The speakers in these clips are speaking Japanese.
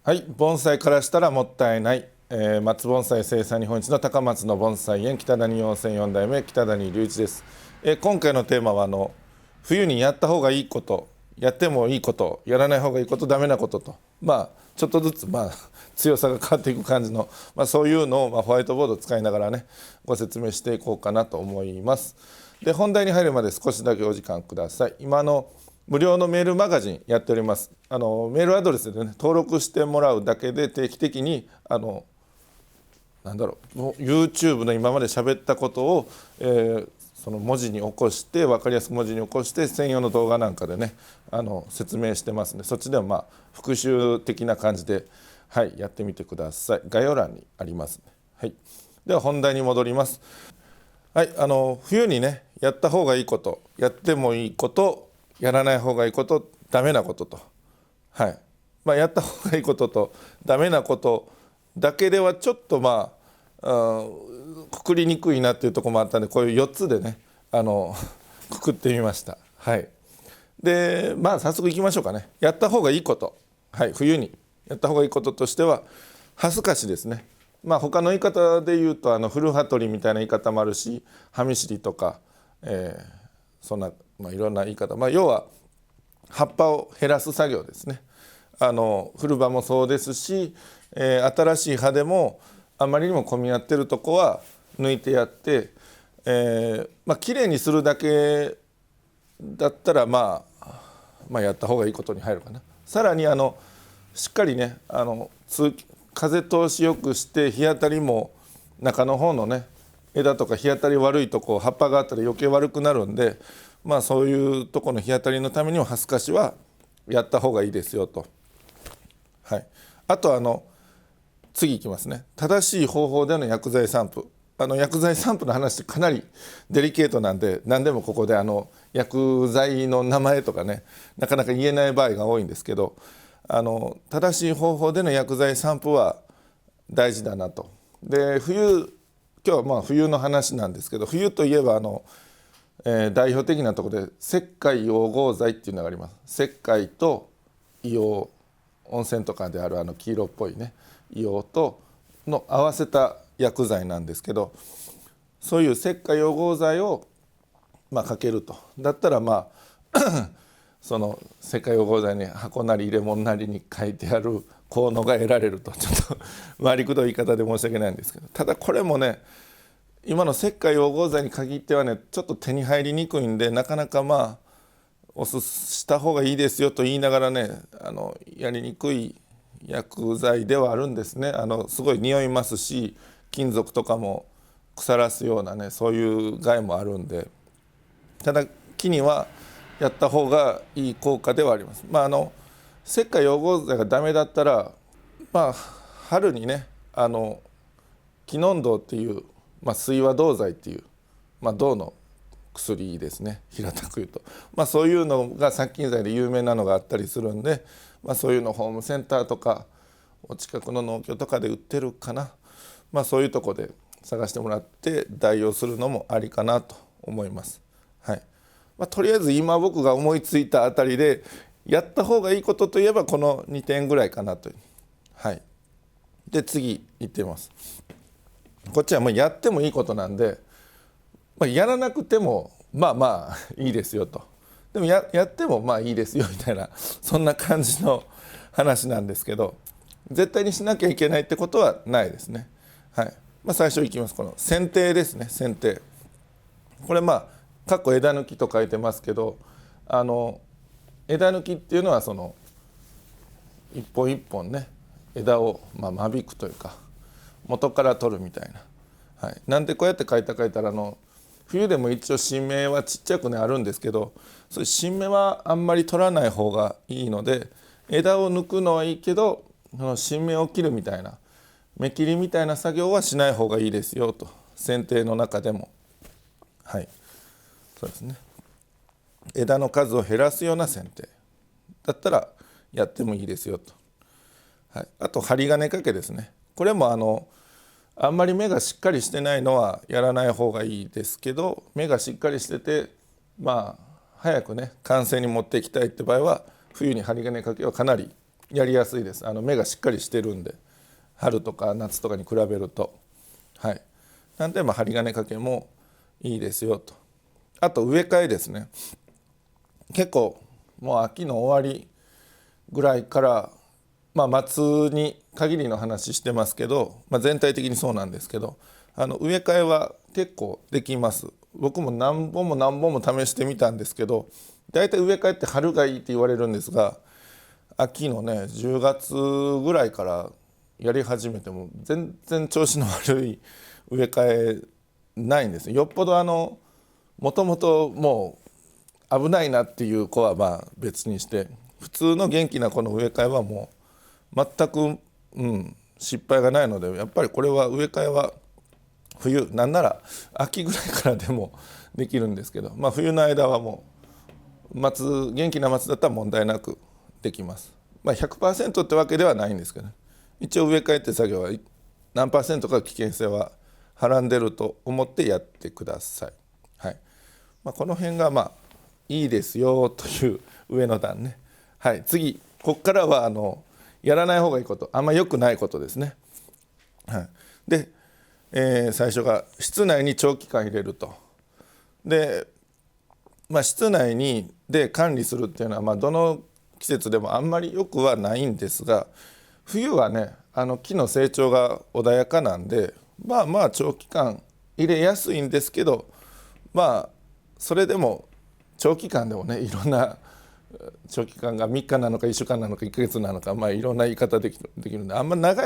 はい、盆栽からしたらもったいない、松盆栽生産日本一の高松の盆栽園北谷温泉4代目北谷隆一です。今回のテーマは冬にやった方がいいこと、やってもいいこと、やらない方がいいこと、ダメなことと、ちょっとずつ強さが変わっていく感じの、そういうのをホワイトボードを使いながらねご説明していこうかなと思います。で、本題に入るまで少しだけお時間ください。今無料のメールマガジンやっております。メールアドレスでね登録してもらうだけで定期的にYouTube の今まで喋ったことを、その文字に起こして分かりやすく文字に起こして専用の動画なんかでね説明してますので、そっちでは復習的な感じで、やってみてください。概要欄にあります、では本題に戻ります。冬にねやった方がいいこと、やってもいいこと、やらない方がいいこと、ダメなことと、やった方がいいこととダメなことだけではちょっとくくりにくいなっていうところもあったんで、こういう4つでねくくってみました。で早速いきましょうかね。やった方がいいこと、冬にやった方がいいこととしてはハスカシですね。他の言い方で言うと古羽鳥みたいな言い方もあるし、葉見知りとか、そんないろんな言い方、要は葉っぱを減らす作業ですね。古葉もそうですし、新しい葉でもあまりにも混み合ってるとこは抜いてやって、きれいにするだけだったらやった方がいいことに入るかな。さらにしっかりね風通しよくして日当たりも中の方のね枝とか日当たり悪いとこ葉っぱがあったら余計悪くなるんで、そういうとこの日当たりのためにもハスカシはやった方がいいですよと。あと次いきますね。正しい方法での薬剤散布。薬剤散布の話ってかなりデリケートなんで、何でもここで薬剤の名前とかねなかなか言えない場合が多いんですけど、正しい方法での薬剤散布は大事だなと。で今日は冬の話なんですけど、冬といえば代表的なところで石灰溶合剤っていうのがあります。石灰と硫黄、温泉とかである黄色っぽいね硫黄との合わせた薬剤なんですけど、そういう石灰溶合剤をかけると。だったらその石灰溶合剤に箱なり入れ物なりに書いてある効能が得られると、ちょっと回りくどい言い方で申し訳ないんですけど、ただこれもね今の石灰溶合剤に限ってはねちょっと手に入りにくいんで、なかなかおすすした方がいいですよと言いながらねやりにくい薬剤ではあるんですね。すごい匂いますし、金属とかも腐らすようなねそういう害もあるんで、ただ木にはやった方がいい効果ではあります。石灰溶合剤がダメだったら春にね気のん銅っていう、水和銅剤っていう、銅の薬ですね、平たく言うと、そういうのが殺菌剤で有名なのがあったりするんで、そういうのホームセンターとかお近くの農協とかで売ってるかな、そういうとこで探してもらって代用するのもありかなと思います。とりあえず今僕が思いついたあたりでやった方がいいことといえばこの2点ぐらいかなという。で次いってみます。こっちはもうやってもいいことなんで、やらなくてもいいですよと。でも やってもいいですよみたいな、そんな感じの話なんですけど、絶対にしなきゃいけないってことはないですね。最初いきます。この剪定ですね。剪定、これかっこ枝抜きと書いてますけど、枝抜きっていうのはその一本一本ね枝を間引くというか元から取るみたいな。なんでこうやって書いたら冬でも一応新芽はちっちゃくねあるんですけど、そういう新芽はあんまり取らない方がいいので、枝を抜くのはいいけどその新芽を切るみたいな芽切りみたいな作業はしない方がいいですよと。剪定の中でもそうですね、枝の数を減らすような剪定だったらやってもいいですよと。あと針金掛けですね。これもあんまり芽がしっかりしてないのはやらない方がいいですけど、芽がしっかりしてて早くね完成に持っていきたいって場合は冬に針金掛けはかなりやりやすいです。芽がしっかりしてるんで、春とか夏とかに比べると。はい。なんで針金掛けもいいですよと。あと植え替えですね。結構もう秋の終わりぐらいから、夏に限りの話してますけど、全体的にそうなんですけど、植え替えは結構できます。僕も何本も試してみたんですけど、だいたい植え替えって春がいいって言われるんですが、秋のね10月ぐらいからやり始めても全然調子の悪い植え替えないんです。よっぽどもともともう危ないなっていう子は別にして、普通の元気な子の植え替えはもう全く、失敗がないので、やっぱりこれは植え替えは冬、なんなら秋ぐらいからでもできるんですけど、冬の間はもう元気な松だったら問題なくできます。100% ってわけではないんですけど、一応植え替えって作業は何%か危険性ははらんでると思ってやってください。はい。この辺がいいですよという上の段ね。はい。次、ここからはやらない方がいいこと、あんま良くないことですね。はい。で、最初が室内に長期間入れると。で、室内で管理するっていうのはどの季節でもあんまり良くはないんですが、冬はね木の成長が穏やかなんで長期間入れやすいんですけど、それでも長期間でもね、いろんな長期間が3日なのか1週間なのか1ヶ月なのか、いろんな言い方できるんで、あんま長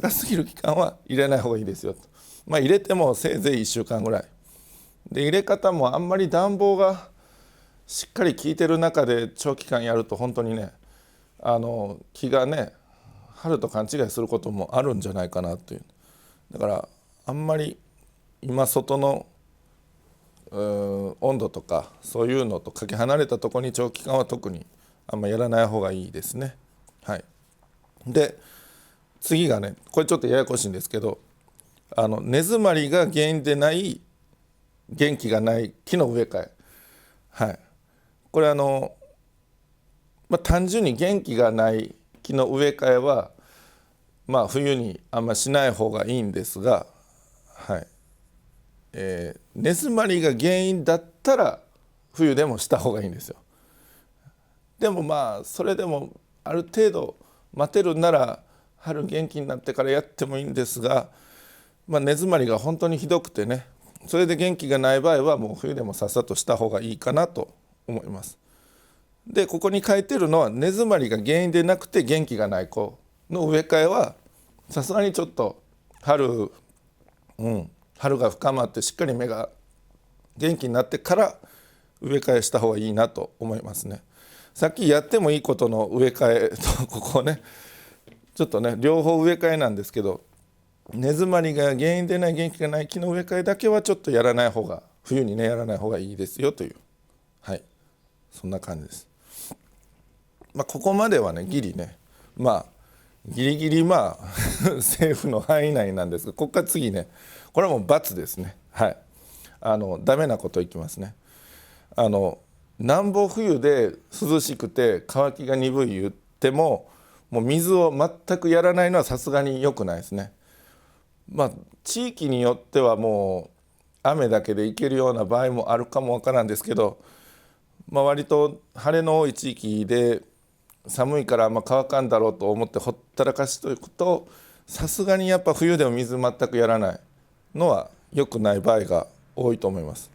すぎる期間は入れない方がいいですよと。入れてもせいぜい1週間ぐらいで、入れ方もあんまり暖房がしっかり効いてる中で長期間やると本当にね気がね春と勘違いすることもあるんじゃないかなという。だからあんまり今外の温度とかそういうのとかけ離れたところに長期間は特にあんまやらない方がいいですね。はい。で次がね、これちょっとややこしいんですけど、根詰まりが原因でない元気がない木の植え替え。はい。これ単純に元気がない木の植え替えは冬にあんましない方がいいんですが、はい。根詰まりが原因だったら冬でもした方がいいんですよ。でもそれでもある程度待てるなら春元気になってからやってもいいんですが、根詰まりが本当にひどくてね、それで元気がない場合はもう冬でもさっさとした方がいいかなと思います。でここに書いてるのは根詰まりが原因でなくて元気がない子の植え替えはさすがにちょっと春が深まってしっかり芽が元気になってから植え替えした方がいいなと思いますね。さっきやってもいいことの植え替えとここねちょっとね両方植え替えなんですけど、根詰まりが原因でない元気がない木の植え替えだけはちょっとやらない方が冬にねやらない方がいいですよという、はい、そんな感じです。ここまではねギリねギリギリ政府の範囲内なんですが、ここから次ねこれはもう×ですね。はい。ダメなこといきますね。なんぼ冬で涼しくて乾きが鈍い言ってももう水を全くやらないのはさすがに良くないですね。地域によってはもう雨だけでいけるような場合もあるかもわからんですけど、割と晴れの多い地域で寒いから乾かんだろうと思ってほったらかしといくと、さすがにやっぱ冬でも水全くやらないのは良くない場合が多いと思います。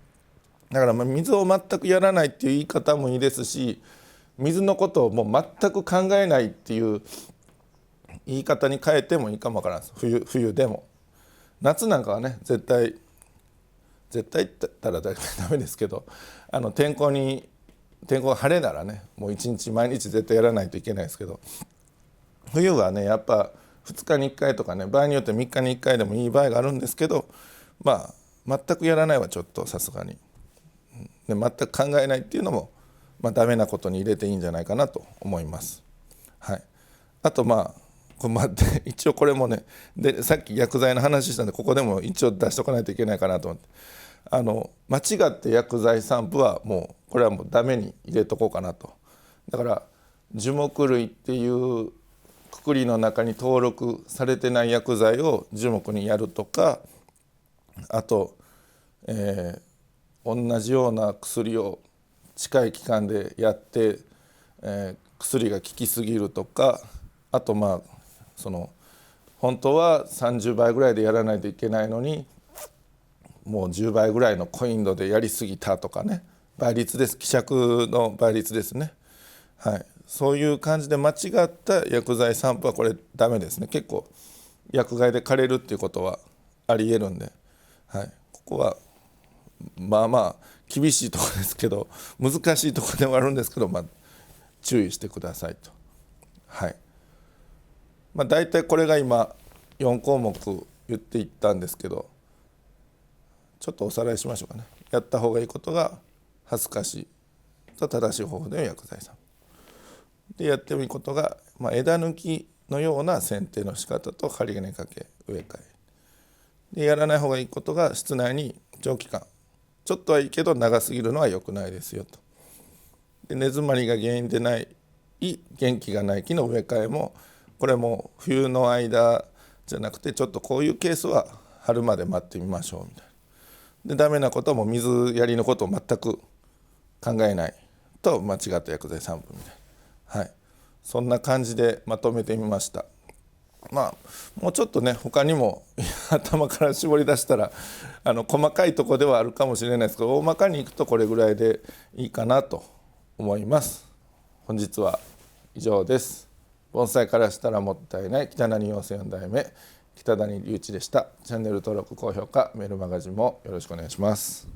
だから水を全くやらないっていう言い方もいいですし、水のことをもう全く考えないっていう言い方に変えてもいいかもわからないです。冬でも。夏なんかはね絶対って言ったらダメですけど、天候が晴れならねもう一日毎日絶対やらないといけないですけど、冬はねやっぱ2日に1回とかね、場合によって3日に1回でもいい場合があるんですけど、全くやらないはちょっとさすがに、で全く考えないっていうのもダメなことに入れていいんじゃないかなと思います。はい。あと一応これもねでさっき薬剤の話したんでここでも一応出しとかないといけないかなと思って、間違って薬剤散布はもうこれはもうダメに入れとこうかなと。だから樹木類っていうくくりの中に登録されてない薬剤を樹木にやるとか、あと、同じような薬を近い期間でやって、薬が効きすぎるとか、あと本当は30倍ぐらいでやらないといけないのにもう10倍ぐらいの高頻度でやりすぎたとかね、倍率です、希釈の倍率ですね、はい、そういう感じで間違った薬剤散布はこれダメですね。結構薬害で枯れるっていうことはありえるんで、はい、ここはまあまあ厳しいところですけど、難しいところではあるんですけど、注意してくださいと。はい、大体これが今4項目言っていったんですけど、ちょっとおさらいしましょうかね。やった方がいいことが恥ずかしいと正しい方法での薬剤散布で、やってもいいことが、枝抜きのような剪定の仕方と針金かけ植え替えで、やらない方がいいことが室内に長期間、ちょっとはいいけど長すぎるのは良くないですよと。で、根詰まりが原因でない元気がない木の植え替えも、これも冬の間じゃなくて、ちょっとこういうケースは春まで待ってみましょうみたいな。で、ダメなことはもう水やりのことを全く考えないと間違った薬剤散布みたいな、はい、そんな感じでまとめてみました。もうちょっとね、他にも頭から絞り出したら細かいとこではあるかもしれないですけど、大まかにいくとこれぐらいでいいかなと思います。本日は以上です。盆栽からしたらもったいない北谷養成4代目北谷隆一でした。チャンネル登録、高評価、メールマガジンもよろしくお願いします。